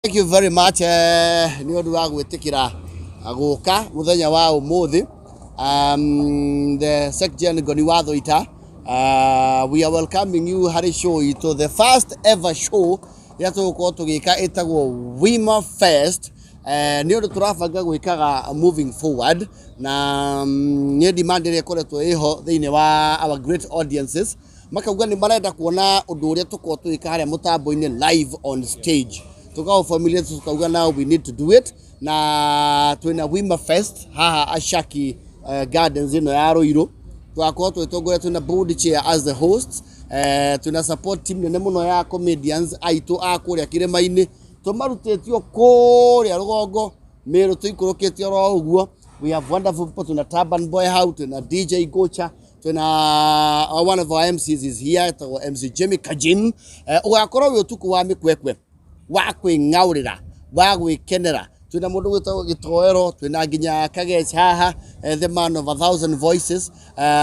Thank you very much. Ni undu wa gwitikira aguka muthenya wa umuthi. The section goni watho ita. We are welcoming you Hari show to the first ever show ya tuko tugika etagwo Wima Fest. Ni undu turabanga gwikaga moving forward na ni demand ire koretwo iho thiini wa our great audiences. Makauga ni marenda kuona undu uria tuko twika haria mutambo-ini live on stage. Tukao familia tukauga now we need to do it na twina Wima Fest haha Ashaki Gardens ino ya Ruiru twako twitongore twina board chair as the hosts tuna support team nene muno ya comedians aitu akuria Kirima-ini tumarutetio kuria Rugongo Meru tuikuruketio ro uguo. We have wonderful people, tuna Turban Boy How, tuna DJ Gocha, tuna one of our MCs is here, MC Jimmy Kajim. Ugakorwo wi utuku wa mikwekwe wa kwingaurira wa gwikenera twina mundu gwitwo Gitoero twina nginya Kageci haha the man of 1,000 voices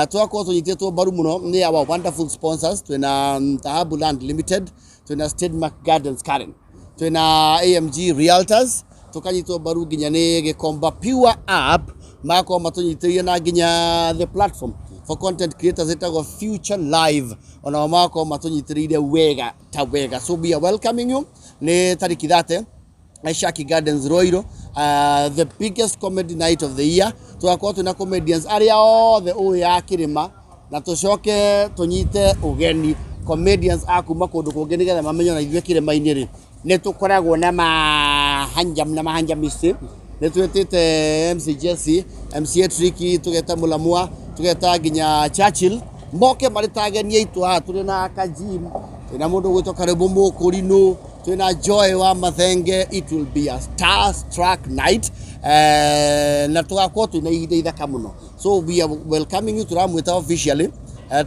twako tunyitetwo baru muno ni our wonderful sponsors twina Tahabu Land Limited twina Stedmark Gardens Karen twina AMG Realtors tukanyitwo baru nginya ni Gikomba Pure App mako matunyitirie na nginya the platform for content creators itago Future Live ona mako matunyitirie wega ta wega. So we are welcoming you ni tariki thate Ashaki Gardens Ruiru, the biggest comedy night of the year. Tuako tuna comedians aria othe uwi ya Kirima na tucoke tunyite ugeni comedians akuma kundu kungi nigetha mamenyo na ithuĩ Kirima-ini ri ni tukoragwo na mahanjamisi ni twetete MC Jesse, MC Tricky, tugeta Mulamwa, tugeta nginya Churchill moke maritagenia itu ha turi na Kajim ina mundu gwitwo Karibu Mukurino twina Joy wa Mathenge. It will be a star-struck night na tugakorwo twina ihinda ithaka muno. So we are welcoming you turamwita officially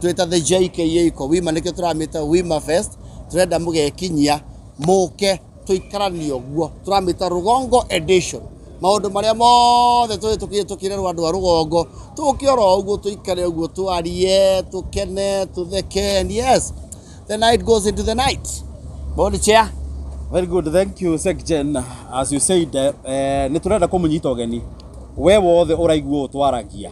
twita the JKA ko Wima nike turamita Wima Fest turenda mugekinyia muke tuikaranie guo turamita Rugongo edition maundu maria mothe tukirerwo andu a Rugongo tukioro uguo tuikare uguo twarie tukene tutheke. And yes, the night goes into the night. Board chair. Very good, thank you Section. As you said, ni turenda kumunyita ugeni we wothe uraigua twaragia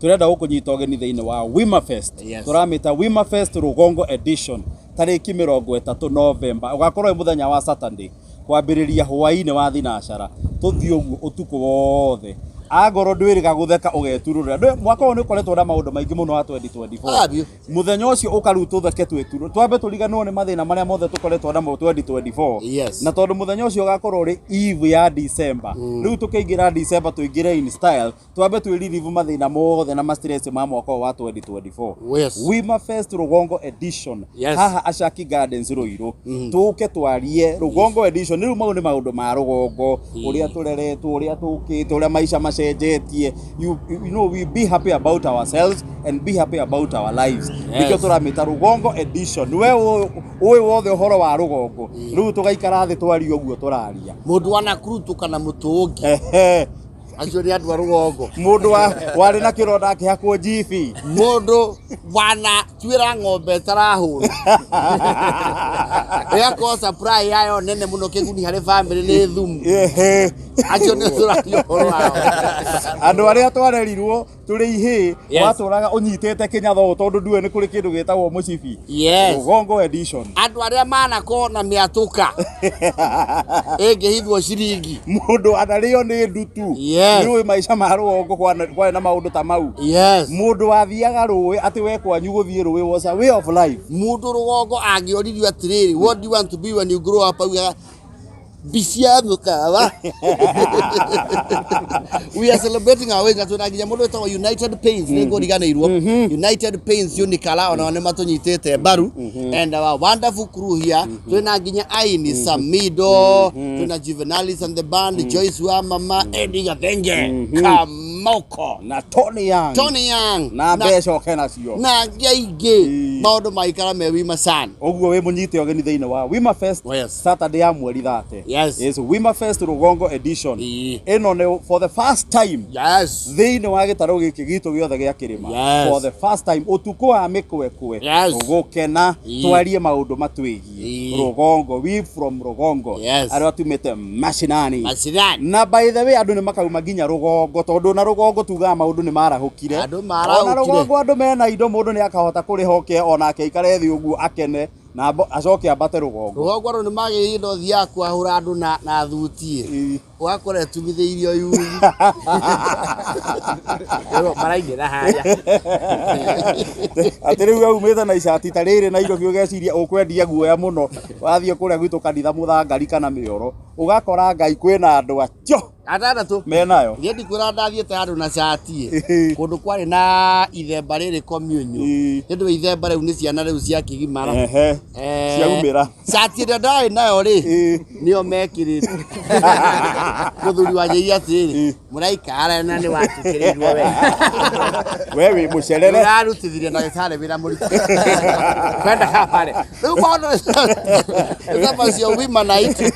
turenda gukunyita ugeni thiini wa Wima Fest. Turamita Wima Fest Rugongo edition tariki 30 November ugakorwo muthenya wa Saturday kwambiriria hwaini wa thinacara tuthii uguo utuku wothe agoro ndwiriga gutheka ugeturura mwaka uyu ni ukoretwo na maundu maingi muno wa 2024 muthenya ucio ukaruta theke tweturu twambe turiganwo ni mathina maria mothe tukoretwo na 2024 na tondu muthenya ucio ugakorwo ri eve ya December riu tukiingira December tuingire in style twambe twiririvu mathina mothe na stress ma mwaka wa 2024. Wima Fest Rugongo edition haha Ashaki Gardens Ruiru tuke twarie Rugongo edition riu mau ni maundu ma Rugongo uria tureretwo uria tukite uria maisha you know, we be happy about ourselves and be happy about our lives. Because turamita Rugongo edition we wothe uhoro wa Rugongo riu tugaikara thi twari uguo turaria mundu wana krutu kana mutungi acio ni andu a Rugongo mundu wari na kironda akihakwo jibi mundu wana twira ng'ombe tarahura yako surprise yayo nene muno kiguni hari family ni thumu acio ni turario horo andu aria twarerirwo turi ihi waturaga unyitete kinyatho tondu ndue ni kuri kindu gitagwo mucibi Rugongo edition andu aria manako na miatuka engehithwo ciringi mundu anario ni ndutu ni maisha ma Rugongo kwa na maundu ta mau mundu wathiaga ruwi ati we kwanyu guthie ruwi was a way of life. Mundu Rugongo angioririo atiriri what do you want to be when you grow up? Bisia mukawa we are celebrating our way na tunaginya mundu wetagwo United Pains ni ngoriganirwo United Pains unikala ona ne matunyitete baru and our wonderful crew here twina nginya Aini Samido twina Juvenalis and the band Joyce wa mama Eddie Gathenge come Moko na Tony Young na mbeco kena cio na ngeige maundu maikara me Wima San oguo we munyite ogeni thiini wa Wima Fest Saturday ya mweri 30 is Wima Fest Rugongo edition ino ne for the first time thiini wa gitaro giki gitu giothe gia Kirima for the first time utuko wa mikwekwe ugukena twarie maundu matwigi Rugongo we from Rugongo aria tumite mashinani na by the way andu ni makauma nginya Rugongo tondu na Rugongo tuga maundu ni marahukire ona Rugongo andu mena indo mundu ni akahota kurihoke ona akaikare thi uguo akene na acoke abate Rugongo ro ni magi indo thia kwa hura andu na thutie wakore tumitheirio yuthi maraingera haya atiriu aumite na icati tarire na indo giugeciria ukwendia guoya muno wathie kuria gwitu kanitha muthangari kana mioro ugakora ngai kwina andu acio atandatu menayo ngendi kwira ndathiete andu na cati kundu kwari na ithemba riri communio hindu ithemba riu ni ciana riu cia kigimara ciaumira cati nda ndai nayo ri nio mekirite muthuri wanjia atiri muraikara na ni watukirirwo we mucerere arutithirie ndagitari wira muritu kwenda kapare riu maundu ithemba cia Wima night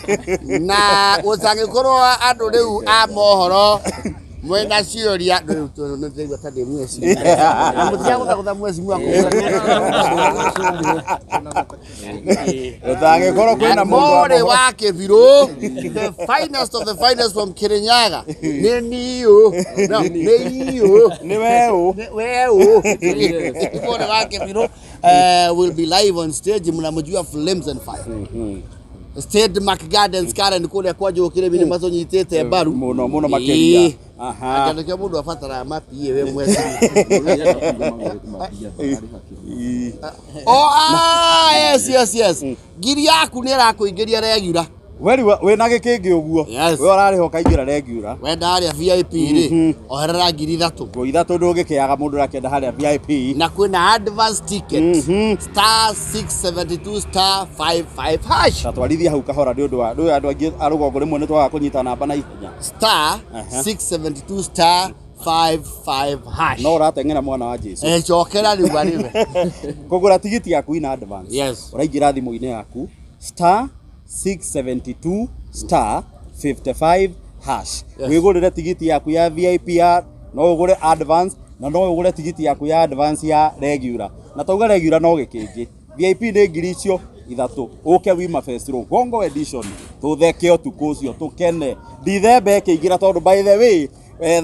na utangikorwo andu riu a mohoro mwena cioria ndu ndigwa tande mwezi mutiago gutha mwezi mwako utangikorwo kwina mundu wa Kibiru the finest of the finest from Kirinyaga ni niu no ni you ni weu mundu wa Kibiru will be live on stage mnamjua Flames and Fire State Mark Gardens Karen kule kwa jokire bini mazonyitete baru muno makeria akandike mundu afatara mapie we mwezi yes giri yaku ni rakuingiria regular we na gikingi uguo we urariho kaingira regular we ndaria VIP ri oherera ngiri 3 ngo ithatu ndungikiaga mundu rakenda haria VIP na kwina advance ticket *672*55# twarithia hau kahora ni undu wa andu angi arugongo rimwe ni twaga kunyita namba na ihenya *672*55# no urateng'era mwana wa Jesu chokera riu ariwe kugura tigiti yaku in advance uraingira thimu-ini yaku *672*55# wigurire tigiti yaku ya VIP ya no ugure advance na no ugure tigiti yaku ya advance ya regular na tauga regular no gikingi VIP ni ngiri icio 3 uke Wima Fest Rugongo edition tutheke utuku ucio tukene Dithemba ikiingira tondu by the way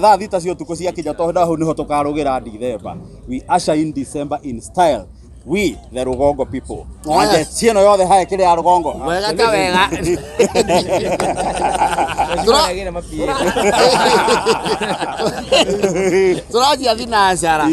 thaa thita cio tuko cia kinya tondu hau niho tukarugira Dithemba we usher in December in style we the Rugongo people ande cieno yothe hae kire ya Rugongo wega ta wega turajia thinacara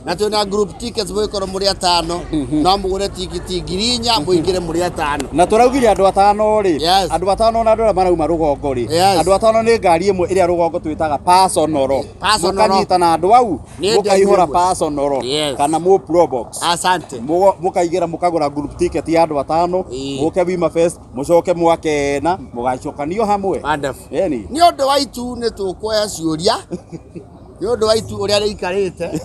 na tuna group tickets mwikoro muri atano no mugure tikiti ngirinya muingire muri atano na turaugiria andu atano ri andu atano na andu marauma Rugongo ri andu atano ni ngari imwe iria Rugongo twitaga personal mukanyita na andu au mukaihura personal kana mu pro box asante mukaigira mukagura group ticket ya andu atano muke Wima Fest mucoke mwakena mugacokanio hamwe yani ni undu wa itu ni tukuoya ciuria ni undu wa itu uria rikarite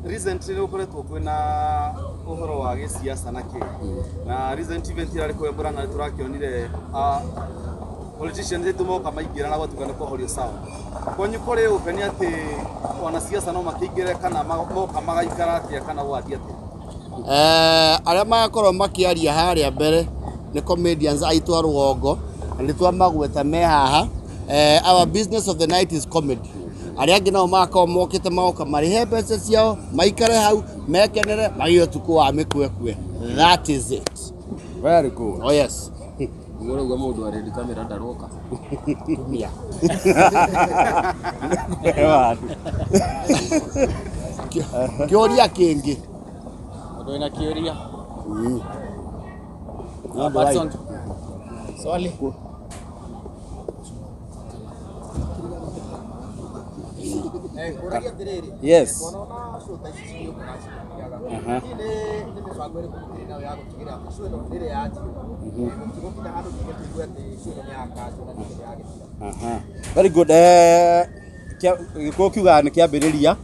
recently ukoretwo kwina uhoro wa gisiasa na na recent event ira riko Murang'a turakionire politicians etu moka maingira na gwatukana kuhorio sawa kwenye kore upeni ati wana siasa no makingire kana moka magaikara atia kana wathi ati aria magakorwo makiaria haria mbere ni comedians aitu a Rugongo ni twamagweta me haha our business of the night is comedy aria angi nao makao mokite maoka marihe mbeca ciao maikare hau mekenere magio tuku wa mikwekwe that is it very good oh yes Murugamo mundu aredi kamera ndaroka tumia kioria kingi ndo ina kioria swali Yes. Very good. Kiuga nä kä ambä ria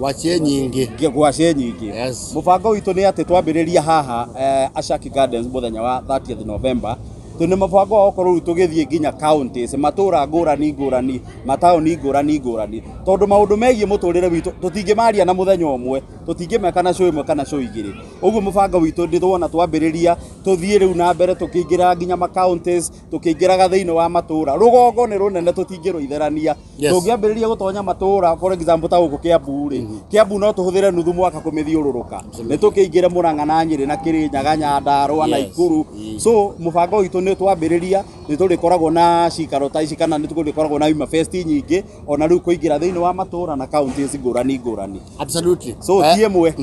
wacie nyingä gwacie nyingä mubango witå nä atä twambä ria haha Ashaki Gardens muthenya wa 30th November tune mubango wa okorwo tå gä thiä nginya counties matåra ngårani mataoni ngårani tondå maå megiä må tå rä re witå tå tingä maria na må thenya å mwe tå tingä meka na show ĩmwe kana show igä rä å guo må bango witå nä twona twambä ria tå thiä rä u na mbere tå kä ingä ra nginya counties tå kä ingä raga thä inä wa matåra rå gongo nä rå nene tå tingä rå itherania tå ngä ambä rä ria gå tonya matåra for example ta gå kå kä ambu rä kä ambu no tå hå thä re nuthu mwaka kå mä thiå rå rå ka nä tå kä ingä re må ranga na nyä rä na kä rä nyaga nyandarå na ikuru so må bango witå nä twambä rä ria nä tå rä koragwo na cikaro ta ici kana nä tå rä koragwo na Wima Fest nyingä ona rä u kå ingä ra thä inä wa matåra na counties ngårani absolutely so tie mwe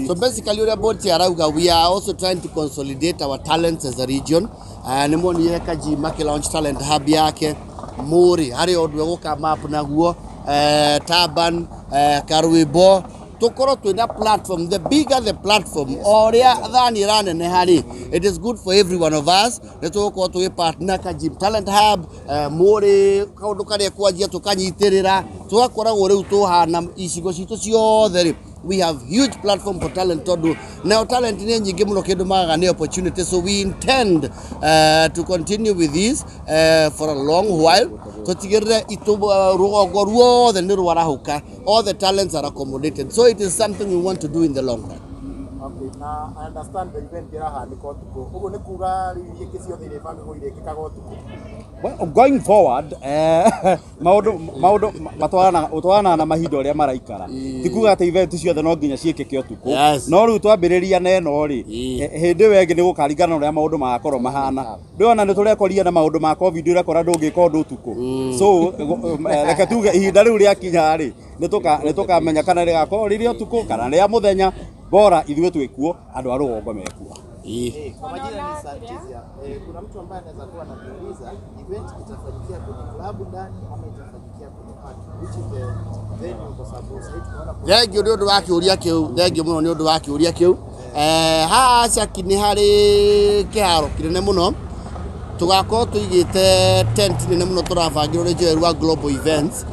so basically what about arauga we are also trying to consolidate our talents as a region nä monire kaji make launch talent hub yake muri hari odwe guka map naguo Taban Karwibo tukorwo twina platform the bigger the platform oria thani ranene hari it is good for every one of us netukorwo twi partner kaji talent hub muri kaundu karia kwanjia tukanyitirira tugakoragwo riu tuhana icigo citu ciothe we have huge platform for talent tondu now talent ni nyingi muno kindu magaga ni opportunity so we intend to continue with this for a long while tutigirire itu rugongo ruothe ni rwarahuka all the talents are accommodated so it is something we want to do in the long run. Okay, now I understand the event iraha ni ko tuko ugo ni kuga ri iki ciothe ire bangi go ire kikaga tuko. Well, going forward maudu utwana na mahinda uria maraikara tikuga ati event ciothe no nginya ciikike utuku no riu twambiriria na eno ri hindi wengi ni gukaringana uria maudu magakorwo mahana ndiona ni turekoria na maudu ma covid urekora ndungika undu utuku so reke tuge ihinda riu ria kinya ri ni tukamenya kana rigakorwo riri utuku kana ria muthenya bora ithuĩ twĩkuo andũ a rũgongo mekuo. Kwa majina ni Santizia. Kuna mtu ambaye anaweza kuwa ananiuliza event itafanyikia kwenye klabu ndani ama itafanyikia kwenye park which is the venue kwa sababu sasa tunaona thengio nĩ ũndũ wa kĩũria kĩu thengio mũno nĩ ũndũ wa kĩũria kĩu haha Ashaki nĩ harĩ kĩharo kĩnene mũno tũgakorwo tũigĩte tent nene mũno tũrabangĩrwo nĩ Joel wa Global Events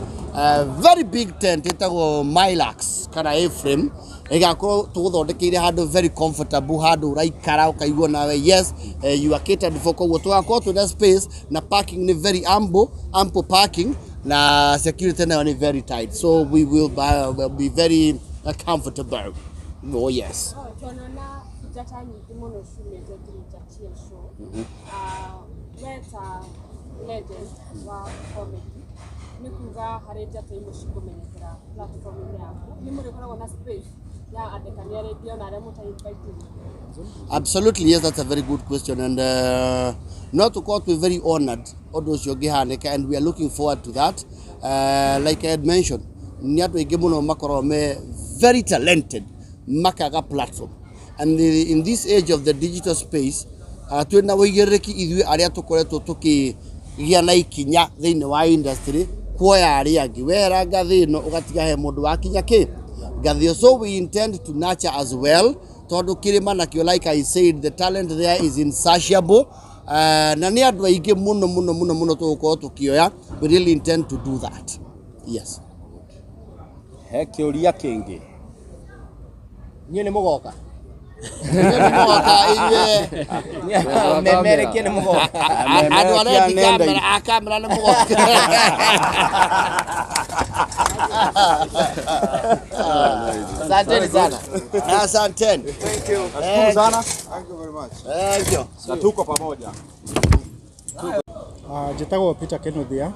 very big tent ĩtagwo Milax kana A-frame igakorwo tuguthondekeire handu very comfortable handu uraikara ukaigua nawe yes you are catered for koguo tugakorwo twina space na parking ni very ample parking na security nayo ni very tight so we will be very comfortable. Oh yes. Tunaona kijata nyingi muno shule zetu nichachie show. Weta legend wa comedy. Nikuga hari jata imo shikumenyekera platform yaku. Ni muri kana na space. Absolutely, yes, that's a very good question, and not to court, we're very honored, and we are looking forward to that. Like I had mentioned, very talented makaga platform, and in this age of the digital space, industry, so we intend to nurture as well. Tondu Kirima na kio like I said, the talent there is insatiable. Na ni andu aingi muno tugukorwo tukioya. We really intend to do that. Yes. He kiuria kingi. Ni mugoka. Memereke ni mugoka. Andu arĩa kamera ni mugoka. Asanteni sana. Asanteni. Thank you. Nashukuru sana. Thank you very much. Thank you. Na tuko pamoja. Njĩtagwo Peter Kenothia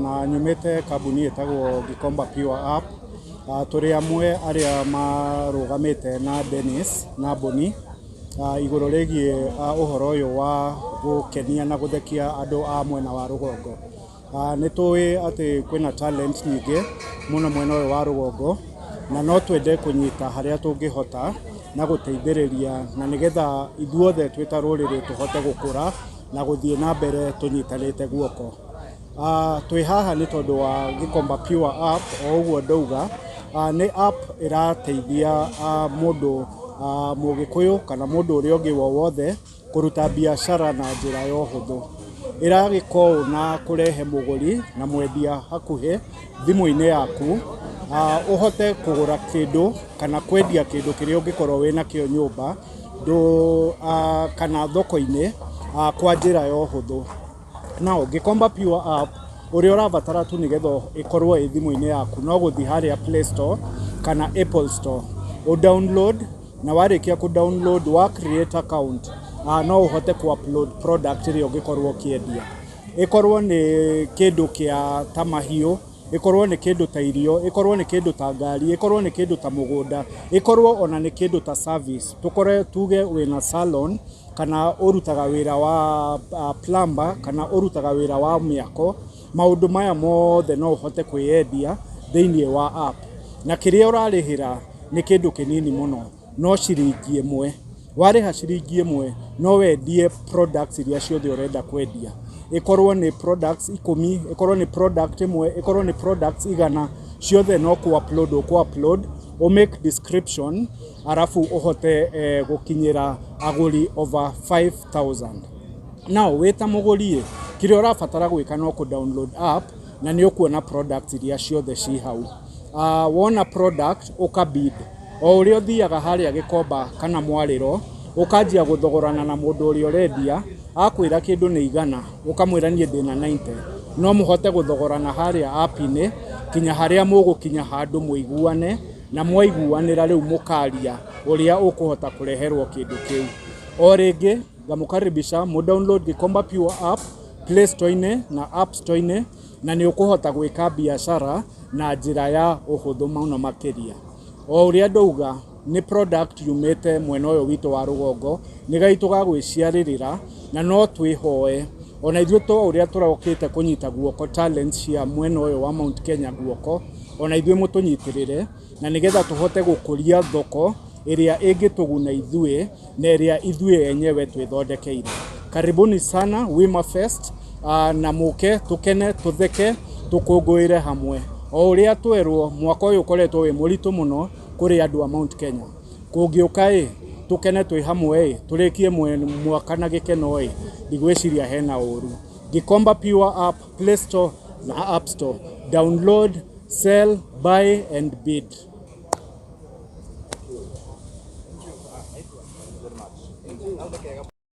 na nyumĩte kambuni ĩtagwo Gikomba Pure App. Tũrĩ amwe arĩa marũgamĩte na Dennis na Boni igũrũ rĩgiĩ ũhoro ũyũ wa gũkenia na gũthekia andũ a mwena wa rũgongo. Nĩ tũĩ atĩ kwĩna talent nyingĩ mũno mwena ũyũ wa rũgongo na no twende kũnyita harĩa tũngĩhota na gũteithĩrĩria na nĩgetha ithuothe twĩ ta rũrĩrĩ tũhote gũkũra na gũthiĩ na mbere tũnyitanĩte guoko. Twĩ haha nĩ tondũ wa Gikomba Pure app, o ũguo ndauga, nĩ app ĩrateithia mũndũ Mũgĩkũyũ kana mũndũ ũrĩa ũngĩ wothe kũruta biacara na njĩra ya ũhũthũ. Ĩragĩkorwo na kũrehe mũgũri na mwendia hakuhĩ thimũ-inĩ yaku, ũhote kũgũra kĩndũ kana kwendia kĩndũ kĩrĩa ũngĩkorwo wĩna kĩo nyũmba kana thoko-inĩ kwa njĩra ya ũhũthũ. Now, Gikomba Pure app, ũrĩa ũrabatara tu nĩgetha ĩkorwo ĩ thimũ-inĩ yaku no gũthiĩ harĩa Play Store kana Apple Store, download, na warĩkia download wa create account, no ũhote upload product ĩrĩa ũngĩkorwo ũkĩendia. Ĩkorwo nĩ kĩndũ kĩa ta mahiũ, ĩkorwo nĩ kĩndũ ta irio, ĩkorwo nĩ kĩndũ ta ngari, ĩkorwo nĩ kĩndũ ta mũgũnda, ĩkorwo ona nĩ kĩndũ ta service. Tuge wĩna salon kana ũrutaga wĩra wa plumber kana ũrutaga wĩra wa mĩako, maũndũ maya mothe no ũhote kwĩyendia thĩinĩ wa app. Na kĩrĩa ũrarĩhĩra nĩ kĩndũ kĩnini mũno, no ciringi ĩmwe. Warĩha ciringi ĩmwe no wendie products iria ciothe ũrenda kwendia. Ĩkorwo nĩ products 10, ĩkorwo nĩ product ĩmwe, ĩkorwo nĩ products 100, ciothe no upload, make description, arafu ũhote gũkinyĩra agũri over 5,000. Now, wĩta mũgũri, kĩrĩa ũrabatara gwĩka no download app na nĩ ũkuona products iria ciothe ci hau. Wona product ũkabid, o ũrĩa ũthiaga harĩa Gikomba kana Mwarĩro, ũkanjia gũthogorana na mũndũ ũrĩa ũrendia, akwĩra kĩndũ nĩ 100, ũkamwĩra niĩ ndĩna 90, no mũhote gũthogorana harĩa app-inĩ kinya harĩa mũgũkinya handũ mũiguane, na mwaiguanĩra rĩu mũkaria ũrĩa ũkũhota kũreherwo kĩndũ kĩu. O rĩngĩ ngamũkaribisha download Gikomba Pure app Play Store-inĩ na App Store-inĩ, na nĩ ũkũhota gwĩka biacara na njĩra ya ũhũthũ mũno makĩria. O ũrĩa ndauga nĩ product yumĩte mwena ũyũ witũ wa rũgongo, nĩ gaitũ ga gwĩciarĩrĩra, na no twĩhoe ona ithuĩ ũrĩa tũrokĩte kũnyita guoko talents cia mwena ũyũ wa Mount Kenya guoko, ona ithuĩ mũtũnyitĩrĩre, na nĩgetha tũhote gũkũria thoko ĩrĩa ĩngĩtũguna ithuĩ na ĩrĩa ithuĩ enyewe twĩthondekeire. Karibuni sana Wima Fest, na mũke tũkene, tũtheke, tũkũngũĩre hamwe. O ũrĩa twerwo mwaka ũyũ ũkoretwo wĩ mũritũ mũno kũrĩ andũ a Mount Kenya. Kũngĩũka tũkene twĩ hamwe tũrĩkie mwaka na gĩkeno ndigwĩciria hena ũru. Gikomba Pure app Play Store na App Store. Download, sell, buy and bid.